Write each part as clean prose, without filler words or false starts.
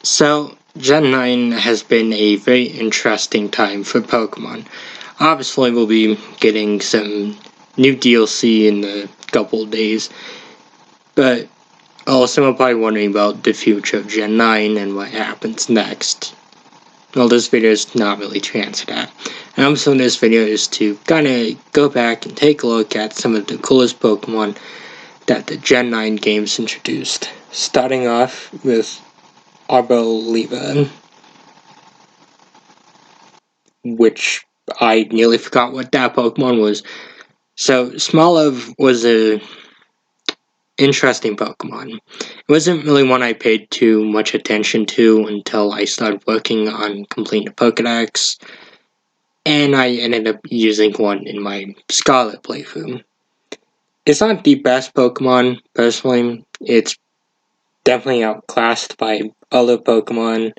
So, Gen 9 has been a very interesting time for Pokemon. Obviously, we'll be getting some new DLC in a couple of days, but also I'm probably wondering about the future of Gen 9 and what happens next. Well, this video is not really to answer that. And also, this video is to kind of go back and take a look at some of the coolest Pokemon that the Gen 9 games introduced. Starting off with Arboliva, which I nearly forgot what that Pokemon was. So, Smoliv was a interesting Pokemon. It wasn't really one I paid too much attention to until I started working on completing the Pokedex, and I ended up using one in my Scarlet playthrough. It's not the best Pokemon, personally. It's definitely outclassed by other Pokemon,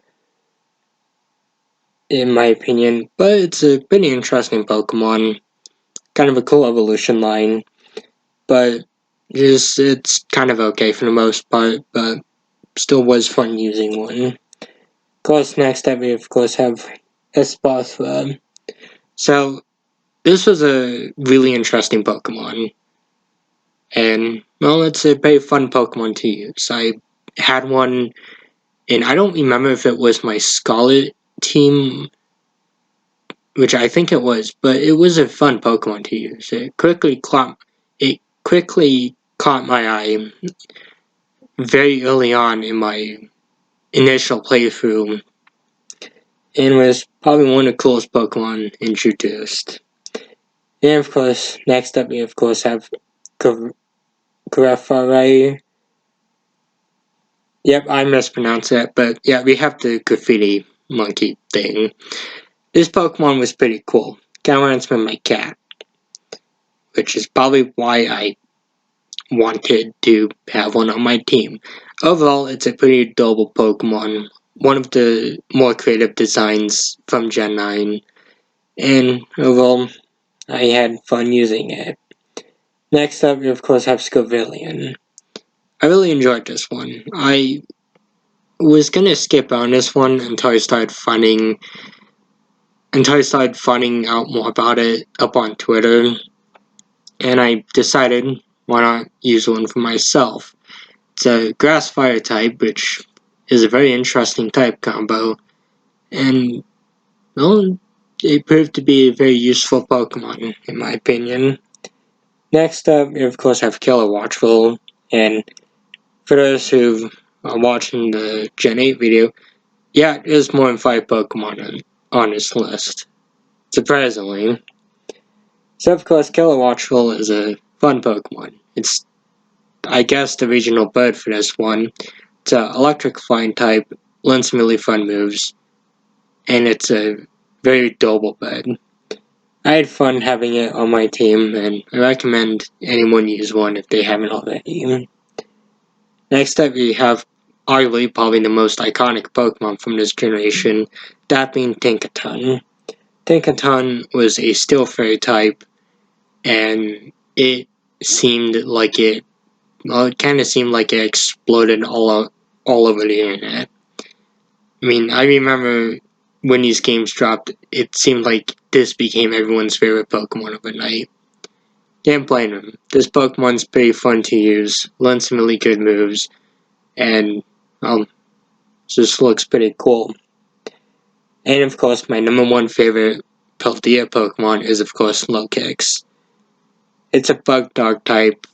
in my opinion, but it's a pretty interesting Pokemon. Kind of a cool evolution line, but it's kind of okay for the most part, but still was fun using one. Of course, next up we of course have Espathra. So this was a really interesting Pokemon, and well, it's a very fun Pokemon to use. I had one, and I don't remember if it was my Scarlet team, which I think it was, but it was a fun Pokemon to use. It quickly caught my eye very early on in my initial playthrough, and was probably one of the coolest Pokemon introduced. And of course, next up we of course have Graffarai. Yep, I mispronounced that, but yeah, we have the graffiti monkey thing. This Pokemon was pretty cool. Kind of reminds me of my cat, which is probably why I wanted to have one on my team. Overall, it's a pretty adorable Pokemon. One of the more creative designs from Gen 9. And overall, I had fun using it. Next up, we of course have Scovillian. I really enjoyed this one. I was gonna skip on this one until I started finding out more about it up on Twitter, and I decided why not use one for myself. It's a grass fire type, which is a very interesting type combo, and well, it proved to be a very useful Pokemon, in my opinion. Next up, we of course have Kilowattrel, and for those who are watching the Gen 8 video, yeah, there's more than 5 Pokemon on this list, surprisingly. So of course, Kilowattrel is a fun Pokemon. It's, I guess, the regional bird for this one. It's an electric flying type, learns some really fun moves, and it's a very adorable bird. I had fun having it on my team, and I recommend anyone use one if they haven't already. Next up, we have arguably probably the most iconic Pokemon from this generation, that being Tinkaton. Tinkaton was a Steel Fairy type, and it kind of seemed like it exploded all over the internet. I mean, I remember when these games dropped, it seemed like this became everyone's favorite Pokemon overnight. Can't blame them. This Pokemon's pretty fun to use, learns some really good moves, and, just looks pretty cool. And of course, my number one favorite Paldea Pokemon is of course Lokix. It's a bug dog type.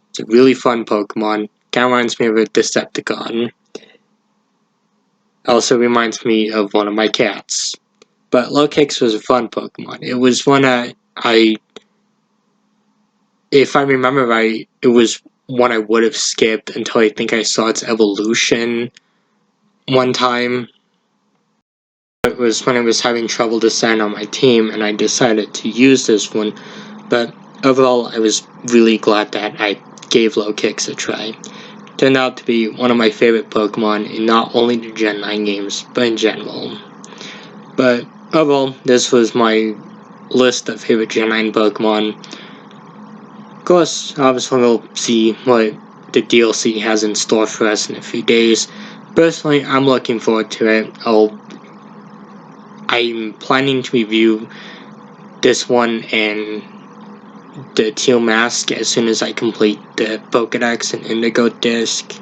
It's a really fun Pokemon. Kind of reminds me of a Decepticon. Also reminds me of one of my cats. But Lokix was a fun Pokemon. It was one that if I remember right, it was one I would have skipped until I think I saw its evolution one time. It was when I was having trouble deciding on my team, and I decided to use this one. But overall, I was really glad that I gave Lokix a try. Turned out to be one of my favorite Pokemon in not only the Gen 9 games, but in general. But overall, this was my list of favorite Gen 9 Pokemon. Of course, obviously we'll see what the DLC has in store for us in a few days, personally, I'm looking forward to it. I'm planning to review this one and the Teal Mask as soon as I complete the Pokedex and Indigo disc.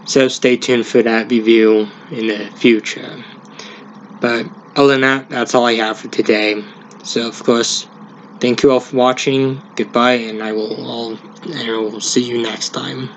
So stay tuned for that review in the future. But other than that, that's all I have for today. So of course, thank you all for watching. Goodbye, and I will see you next time.